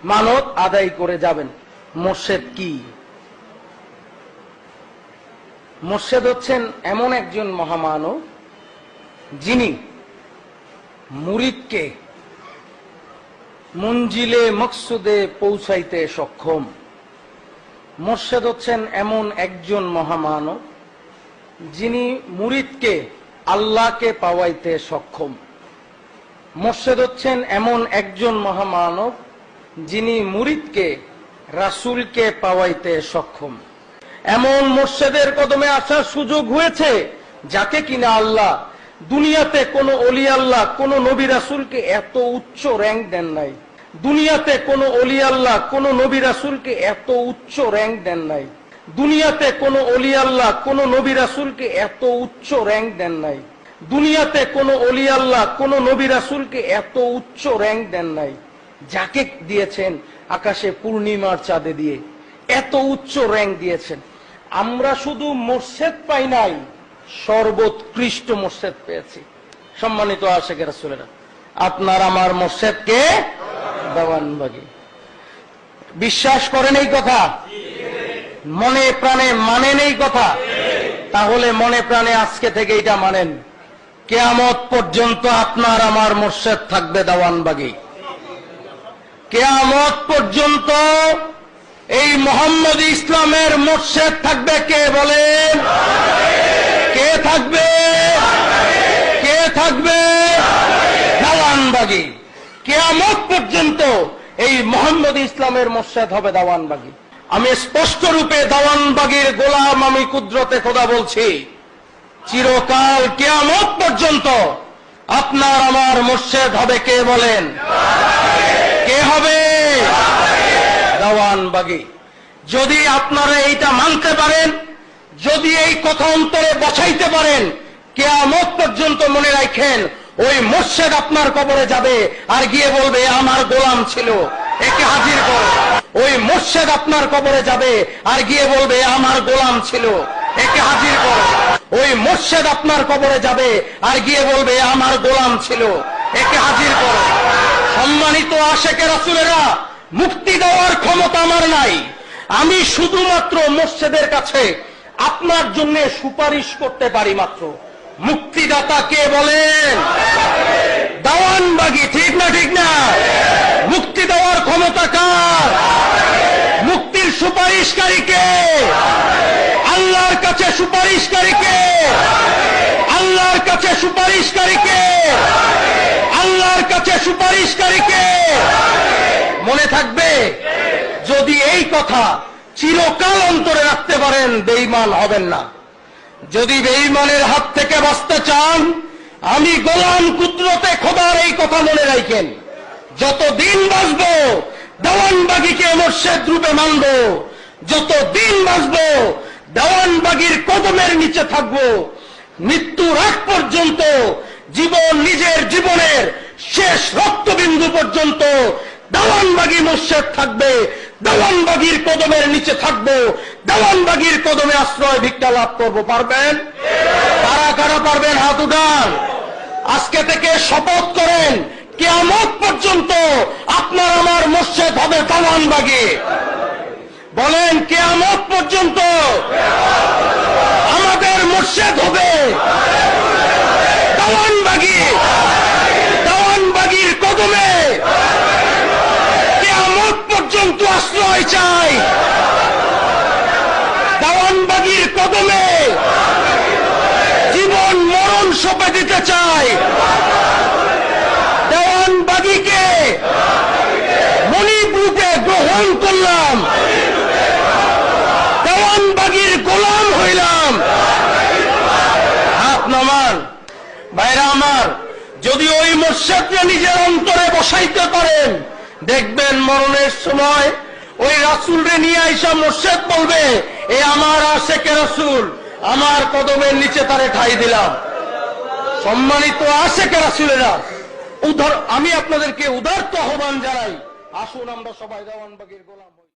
মানত আদায় করে যাবেন। মুর্শেদ কি? মুর্শেদ হচ্ছেন এমন একজন মহামানব যিনি মুরিদকে মঞ্জিলে মকসুদে পৌঁছাইতে সক্ষম। মুর্শেদ হচ্ছেন এমন একজন মহামানব যিনি মুরিদকে আল্লাহকে পাওয়াইতে সক্ষম। মুর্শেদ হচ্ছেন এমন একজন মহামানব যিনি মুরিদকে রাসূলকে পাওয়াইতে সক্ষম। এমন মুর্শেদের কদমে আসার সুযোগ হয়েছে যাকে কিনা আল্লাহ দুনিয়াতে কোন ওলি আল্লাহ কোন নবী রাসূলকে এত উচ্চ র্যাঙ্ক দেন নাই। দুনিয়াতে কোন ওলি আল্লাহ কোন নবী রাসূলকে এত উচ্চ র্যাঙ্ক দেন নাই। দুনিয়াতে কোন ওলি আল্লাহ কোন নবী রাসূলকে এত উচ্চ র্যাঙ্ক দেন নাই। দুনিয়াতে কোন ওলি আল্লাহ কোন নবী রাসূলকে এত উচ্চ র্যাঙ্ক দেন নাই। যাকে দিয়েছেন আকাশে পূর্ণিমার চাঁদে দিয়ে এত উচ্চ র্যাঙ্ক দিয়েছেন। আমরা শুধু মুর্শেদ পাই নাই, সর্বোৎকৃষ্ট মুর্শেদ পেয়েছি। সম্মানিত আশিক রাসূলেরা, আপনার আমার মুর্শেদকে দেওয়ানবাগী। বিশ্বাস করেন এই কথা? মনে প্রাণে মানেন এই কথা? তাহলে মনে প্রাণে আজকে থেকে এটা মানেন, কিয়ামত পর্যন্ত আপনার আমার মুর্শেদ থাকবে দেওয়ানবাগী। কিয়ামত পর্যন্ত এই মোহাম্মদ ইসলামের মুর্শেদ থাকবে কে বলেন? কে থাকবে? কে থাকবে? দেওয়ানবাগী। কিয়ামত পর্যন্ত এই মোহাম্মদ ইসলামের মুর্শেদ হবে দেওয়ানবাগী। আমি স্পষ্ট রূপে দেওয়ানবাগীর গোলাম, আমি কুদরতে খোদা বলছি, চিরকাল কিয়ামত পর্যন্ত আপনার আমার মুর্শেদ হবে কে বলেন? কে হবে? দেওয়ানবাগী। যদি আপনারা এইটা মানতে পারেন, যদি এই কথা অন্তরে বসাইতে পারেন, কিয়ামত পর্যন্ত মনে রাখেন ওই মুর্শেদ আপনার কবরে যাবে আর গিয়ে বলবে আমার গোলাম ছিল, একে হাজির করো। ওই মুর্শেদ আপনার কবরে যাবে আর গিয়ে বলবে আমার গোলাম ছিল, একে হাজির করো। ওই মুর্শেদ আপনার কবরে যাবে আর গিয়ে বলবে আমার গোলাম ছিল, একে হাজির করো। সম্মানিত আশিক রাসূলেরা, মুক্তি দেওয়ার ক্ষমতা আমার নাই। আমি শুধুমাত্র মুর্শেদের কাছে আপনার জন্য সুপারিশ করতে পারি মাত্র। মুক্তিদাতা কে বলেন? দেওয়ানবাগী। ঠিক না? ঠিক না? মুক্তি দেওয়ার ক্ষমতা কার? মুক্তির সুপারিশকারী কে? আল্লাহর কাছে সুপারিশকারী কে? আল্লাহর কাছে সুপারিশকারী কে? আল্লাহর কাছে সুপারিশকারী কে? মনে থাকবে, যদি এই কথা চিরকাল অন্তরে রাখতে পারেন, বেঈমান হবেন না। যদি বেঈমানের হাত থেকে বাঁচতে চান, আমি গোলাম কুদরতে খোদার এই কথা মনে রাখেন, যতদিন বাঁচব দেওয়ানবাগীকে মুর্শেদ রূপে মানব, যতদিন বাঁচব দেওয়ানবাগীর কদমের নিচে থাকব, মৃত্যুর আগ পর্যন্ত, জীবন নিজের জীবনের শেষ রক্তবিন্দু পর্যন্ত দেওয়ানবাগী মুর্শেদ থাকবে, দেওয়ানবাগীর কদমের নিচে থাকবো, দেওয়ানবাগীর কদমে আশ্রয় ভিক্ষা লাভ করবো। পারবেন? কারা কারা পারবেন? হাত উঠান। আজকে থেকে শপথ করেন, কিয়ামত পর্যন্ত আপনার আমার মুর্শেদ হবে দেওয়ানবাগী। বলেন, কিয়ামত পর্যন্ত আমাদের মুর্শেদ হবে দেওয়ানবাগী। দেওয়ানবাগীর কদমে কিয়ামত পর্যন্ত আশ্রয় চাই। দেওয়ানবাগীর কদমে জীবন মরণ সঁপে দিতে চাই। দেওয়ানবাগীকে মনিব রূপে গ্রহণ করলাম, দেওয়ানবাগীর গোলাম হইলাম। হাত নামান। ভাইরা আমার, যদি ওই মুর্শেদকে নিজের অন্তরে বসাইতে পারেন, দেখবেন মরণের সময় ওই রাসূলরে নিয়ে আইসা মুর্শেদ বলবে, এ আমার আশিক রাসূল, আমার কদমের নিচে তারে ঠাই দিলাম। সম্মানিত আশিক রাসূলেরা, আমি আপনাদেরকে উদারত আহ্বান জানাই, আসুন আমরা সবাই দেওয়ানবাগীর গোলাম।